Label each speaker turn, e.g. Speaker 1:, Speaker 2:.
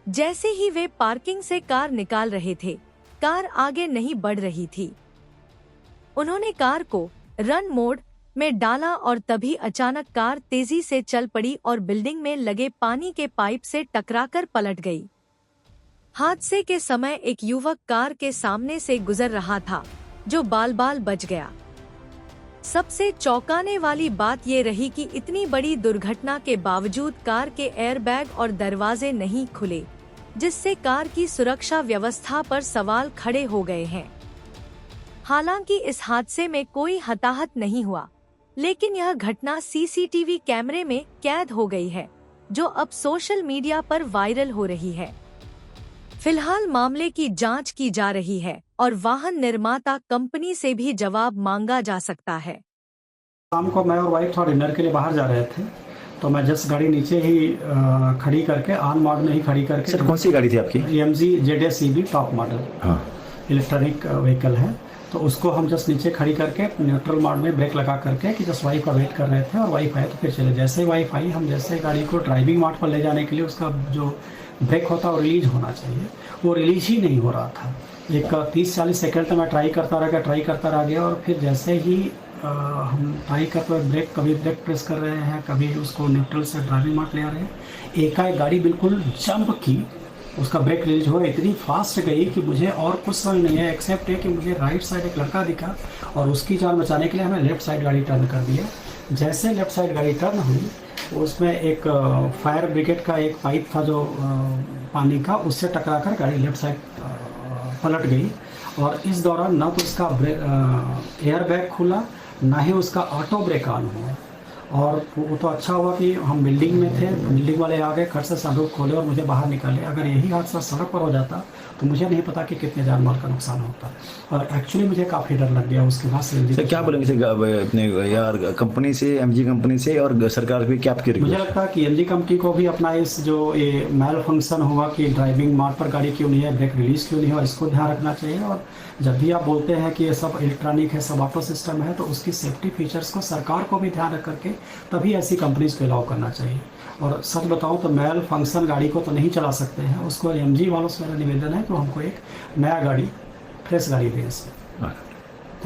Speaker 1: जैसे ही वे पार्किंग से कार निकाल रहे थे, कार आगे नहीं बढ़ रही थी। उन्होंने कार को रन मोड में डाला और तभी अचानक कार तेजी से चल पड़ी और बिल्डिंग में लगे पानी के पाइप से टकराकर पलट गई। हादसे के समय एक युवक कार के सामने से गुजर रहा था, जो बाल बाल बच गया। सबसे चौंकाने वाली बात ये रही कि इतनी बड़ी दुर्घटना के बावजूद कार के एयरबैग और दरवाजे नहीं खुले, जिससे कार की सुरक्षा व्यवस्था पर सवाल खड़े हो गए हैं। हालांकि इस हादसे में कोई हताहत नहीं हुआ, लेकिन यह घटना सीसीटीवी कैमरे में कैद हो गई है, जो अब सोशल मीडिया पर वायरल हो रही है। फिलहाल मामले की जांच की जा रही है और वाहन निर्माता कंपनी से भी जवाब मांगा जा सकता है।
Speaker 2: शाम को मैं और वाइफ थोड़ा डिनर के लिए बाहर जा रहे थे, तो मैं जस्ट गाड़ी नीचे ही खड़ी करके ऑन मोड में ही खड़ी करके।
Speaker 3: सर कौन सी गाड़ी थी आपकी?
Speaker 2: EMG ZS EV top model,
Speaker 3: हाँ,
Speaker 2: इलेक्ट्रॉनिक व्हीकल है। तो उसको हम जस्ट नीचे खड़ी करके न्यूट्रल मोड में ब्रेक लगा करके कि जस्ट वाइफ का वेट कर रहे थे, और वाइफ आए तो फिर चले। जैसे ही वाइफ आई, हम जैसे गाड़ी को ड्राइविंग मोड पर ले जाने के लिए उसका जो ब्रेक होता है वो रिलीज होना चाहिए, वो रिलीज ही नहीं हो रहा था। एक 30-40 सेकेंड तक मैं ट्राई करता रह गया, और फिर जैसे ही हम ट्राई करते हुए कभी ब्रेक प्रेस कर रहे हैं, कभी उसको न्यूट्रल से ड्राइविंग मोड ले आ रहे हैं, एकाएक गाड़ी बिल्कुल जंप की, उसका ब्रेक रिलीज हुआ, इतनी फास्ट गई कि मुझे और कुछ समझ नहीं है एक्सेप्ट है कि मुझे राइट साइड एक लड़का दिखा, और उसकी जान बचाने के लिए हमें लेफ्ट साइड गाड़ी टर्न कर दिया। जैसे लेफ्ट साइड गाड़ी टर्न हुई, उसमें एक फायर ब्रिगेड का एक पाइप था जो पानी का, उससे टकराकर गाड़ी लेफ्ट साइड पलट गई। और इस दौरान ना तो उसका एयर बैग खुला, ना ही उसका ऑटो ब्रेक ऑन हुआ। और वो तो अच्छा हुआ कि हम बिल्डिंग में थे, बिल्डिंग वाले आ गए, खट से सनरूफ खोले और मुझे बाहर निकाले। अगर यही हादसा सड़क पर हो जाता तो मुझे नहीं पता कि कितने जान माल का नुकसान होता। और एक्चुअली मुझे काफ़ी डर लग गया उसके बाद से।
Speaker 3: सर क्या बोलेंगे सर अपने यार कंपनी से, MG कंपनी से और सरकार भी क्या आपकी
Speaker 2: मुझे लगता है कि MG कंपनी को भी अपना इस जो ये मैल फंक्शन हुआ कि ड्राइविंग मोड पर गाड़ी क्यों नहीं है, ब्रेक रिलीज क्यों नहीं हुआ, इसको ध्यान रखना चाहिए। और जब भी आप बोलते हैं कि ये सब इलेक्ट्रॉनिक है, सब ऑटो सिस्टम है, तो उसकी सेफ्टी फीचर्स को सरकार को भी ध्यान रख करके तभी ऐसी कंपनीज को अलाउ करना चाहिए। और सच बताऊं तो मैल फंक्शन गाड़ी को तो नहीं चला सकते हैं, उसको MG वालों से मेरा निवेदन है कि हमको एक नया गाड़ी, फ्रेश गाड़ी दें इसमें।